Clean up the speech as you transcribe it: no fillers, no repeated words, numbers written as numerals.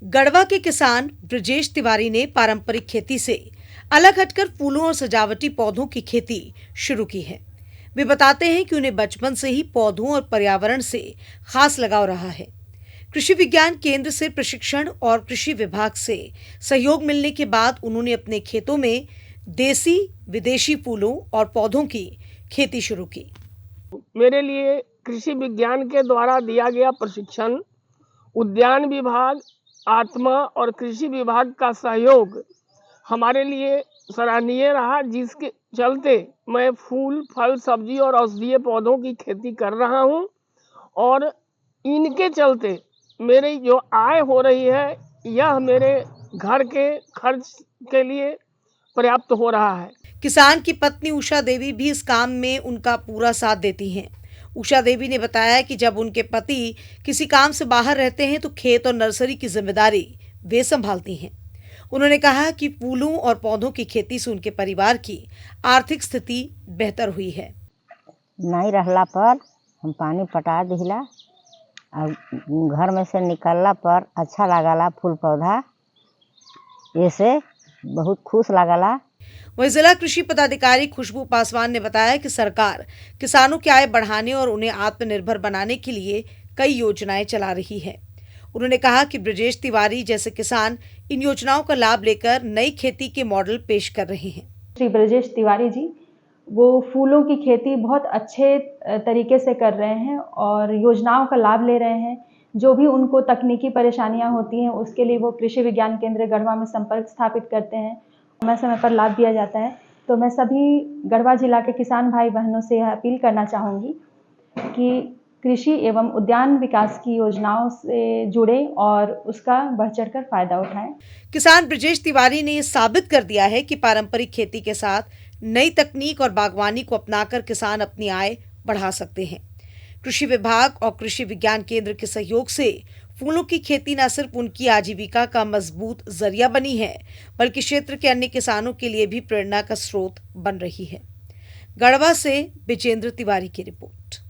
गढ़वा के किसान ब्रजेश तिवारी ने पारंपरिक खेती से अलग हटकर फूलों और सजावटी पौधों की खेती शुरू की है। वे बताते हैं कि उन्हें बचपन से ही पौधों और पर्यावरण से खास लगाव रहा है। कृषि विज्ञान केंद्र से प्रशिक्षण और कृषि विभाग से सहयोग मिलने के बाद उन्होंने अपने खेतों में देसी विदेशी फूलों और पौधों की खेती शुरू की। मेरे लिए कृषि विज्ञान के द्वारा दिया गया प्रशिक्षण, उद्यान विभाग, आत्मा और कृषि विभाग का सहयोग हमारे लिए सराहनीय रहा, जिसके चलते मैं फूल, फल, सब्जी और औषधीय पौधों की खेती कर रहा हूं और इनके चलते मेरी जो आय हो रही है यह मेरे घर के खर्च के लिए पर्याप्त हो रहा है। किसान की पत्नी उषा देवी भी इस काम में उनका पूरा साथ देती हैं। उषा देवी ने बताया कि जब उनके पति किसी काम से बाहर रहते हैं तो खेत और नर्सरी की जिम्मेदारी वे संभालती हैं। उन्होंने कहा कि फूलों और पौधों की खेती से उनके परिवार की आर्थिक स्थिति बेहतर हुई है। नहीं रहला पर हम पानी पटा दिला और घर में से निकलला पर अच्छा लागला, फूल पौधा ऐसे बहुत खुश लागला। वहीं जिला कृषि पदाधिकारी खुशबू पासवान ने बताया कि सरकार किसानों की आय बढ़ाने और उन्हें आत्मनिर्भर बनाने के लिए कई योजनाएं चला रही है। उन्होंने कहा कि ब्रजेश तिवारी जैसे किसान इन योजनाओं का लाभ लेकर नई खेती के मॉडल पेश कर रहे हैं। श्री ब्रजेश तिवारी जी वो फूलों की खेती बहुत अच्छे तरीके से कर रहे हैं और योजनाओं का लाभ ले रहे हैं। जो भी उनको तकनीकी परेशानियां होती हैं उसके लिए वो कृषि विज्ञान केंद्र गढ़वा में संपर्क स्थापित करते हैं। समय पर लाभ दिया जाता है। तो मैं सभी गढ़वा जिला के किसान भाई बहनों से यह अपील करना चाहूँगी कि कृषि एवं उद्यान विकास की योजनाओं से जुड़े और उसका बढ़ चढ़कर फायदा उठाएं। किसान ब्रजेश तिवारी ने साबित कर दिया है कि पारंपरिक खेती के साथ नई तकनीक और बागवानी को अपनाकर किसान अपनी आय बढ़ा सकते हैं। कृषि विभाग और कृषि विज्ञान केंद्र के सहयोग से फूलों की खेती न सिर्फ उनकी आजीविका का मजबूत जरिया बनी है, बल्कि क्षेत्र के अन्य किसानों के लिए भी प्रेरणा का स्रोत बन रही है। गढ़वा से विजेंद्र तिवारी की रिपोर्ट।